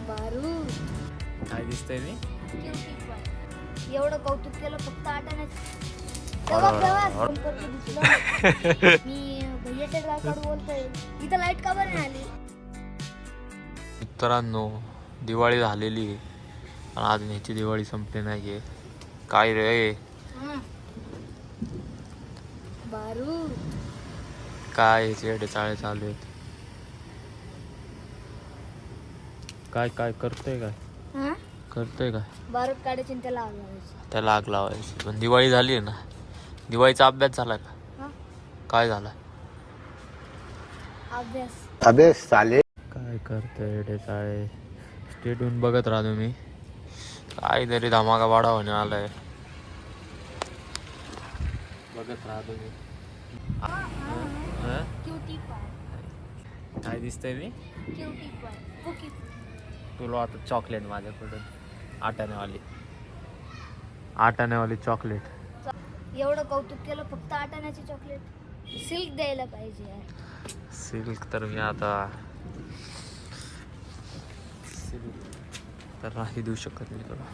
बारू काय दिसतंय मी एवढं कौतुक केलं फक्त आटाण्याचं. मी भैयाच्या गायकडे बोलतोय. इथं लाईट का बरं नाही आली? मित्रांनो, दिवाळी झालेली आहे आणि अजून ह्याची दिवाळी संपली नाहीये. काय रे बारू काय ह्याचे एवढे चाळे चालू आहेत? काय काय करतोय? काय करतोय? काय बारूद काढायची आणि त्याला आग लावायची. त्याला आग लावायची? पण दिवाळी झाली आहे ना. दिवाळीचा अभ्यास झाला का? काय झाला अभ्यास? अबे साले काय करतोय एवढे चाळे? स्टेटून बघत राहतो मी. काय तरी धमाका वाढा होणे आलाय. बघत राहतो मी. क्यूटी पाय. काय दिसतंय मी? क्यूटी पाय. कुकी. तुला आता चॉकलेट माझ्याकडून. आटाण्यावाली चॉकलेट. एवढं कौतुक केलं फक्त आटाण्याची चॉकलेट. सिल्क द्यायला पाहिजे यार. सिल्क तर मी आता तर नाही देऊ शकत मी तुला.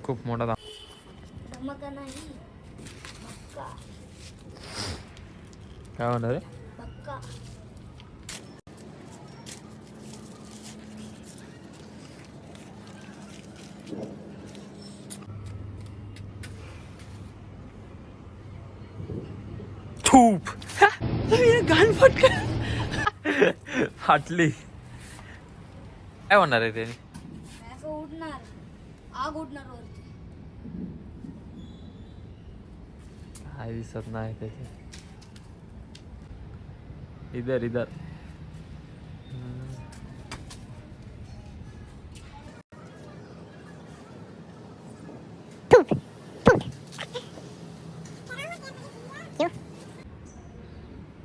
खूप मोठा धमाका नाही, धक्का. काय होणार आहे? धक्का. थूप गान फाटली. काय होणार आहे त्याने? असं उडणार, आग उडणार वरती. काय दिसत नाही त्याचे. इधर इधर.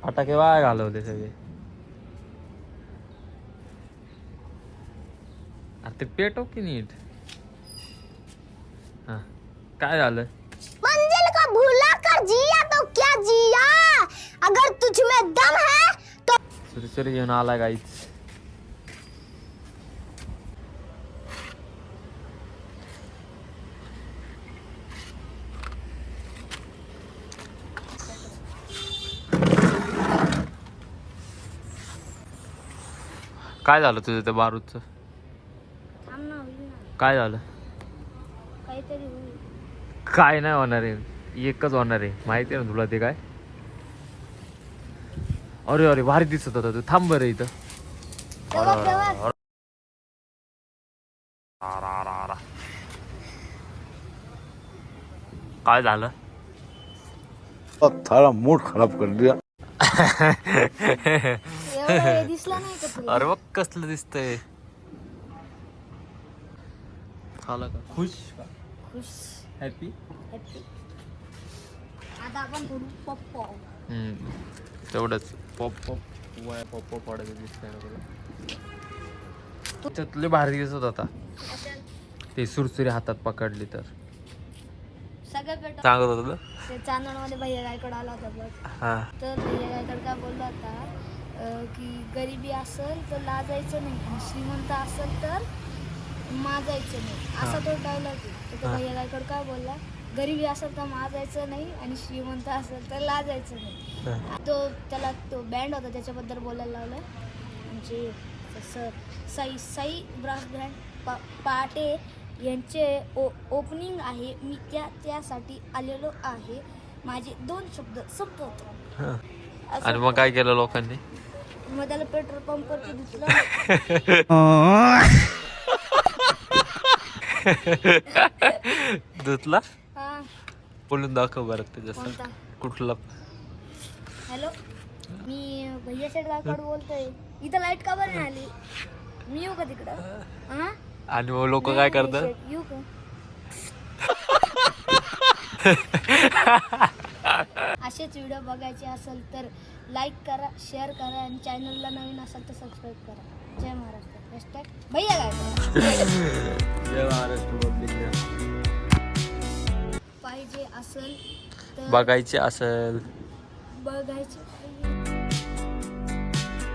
फटाके वाया घालवले सगळे. अरे ते पेटव की नीट. हा काय झालं? मंजिल को भूला कर जिया तो क्या जिया, अगर तुझ में दम है तो. सुरसुरी घेऊन आला गाईच. काय झालं तुझं त्या बारूदचं? थांब ना, होईल ना. काय झालं? काहीतरी होईल. काय नाही होणार आहे, एकच होणार आहे. माहिती आहे ना तुला ते काय? अरे अरे भारी दिसत होता तू. थांब बरं इथं. काय झालं? थारा मूड खराब कर दिया. एवढं हे दिसलं नाही का तुला? अरे बघ कसलं दिसतंय. झालं का? खुश का? खुश, हॅपी? हॅपी. आता आपण थोडं पप्पो. तेवढंच पॉप पॉप वया पॉप पॉप पडायचं दिसतंय ना तुला. त्यातले भारी दिसत होता ते. सुरसुरी हातात पकडली तर सगळं पेट सांगत होतं. ते चांदणमध्ये भैया गायकडे आला होता बघ. हा तर भैया गायकड काय बोलला होता की गरिबी असेल तर लाजायचं नाही आणि श्रीमंत असेल तर माजायचं नाही, असा तो डायलॉग आहे. तर तो भैया गायकड काय बोलला, गरिबी असेल तर माजायचं नाही आणि श्रीमंत असेल तर लाजायचं नाही. तो त्याला तो बँड होता त्याच्याबद्दल बोलायला लावलं. म्हणजे साई ब्रास बँड पहाटे यांचे ओपनिंग आहे. मी त्यासाठी आलेलो आहे. माझे 2 शब्द संपवतो. आणि मग काय केलं लोकांनी? मग त्याला पेट्रोल पंप वरती धुतलं. धुतला? हा. बोलून दाखव बरं ते जसं. कोणता? कुठला? हॅलो, मी भैयाच्या गायकडे बोलतोय. इथं लाईट का बरं नाही आली? मी येऊ का तिकडं? हा. आणि मग लोक काय करतात? येऊ का? असेच व्हिडिओ बघायचे असेल तर लाईक करा, शेअर करा आणि चॅनलला नवीन असेल तर सबस्क्राईब करा. जय महाराष्ट्र. हॅशटॅग भैया गायकड. जय महाराष्ट्र. पाहिजे असेल तर बघायचे असेल बघायचे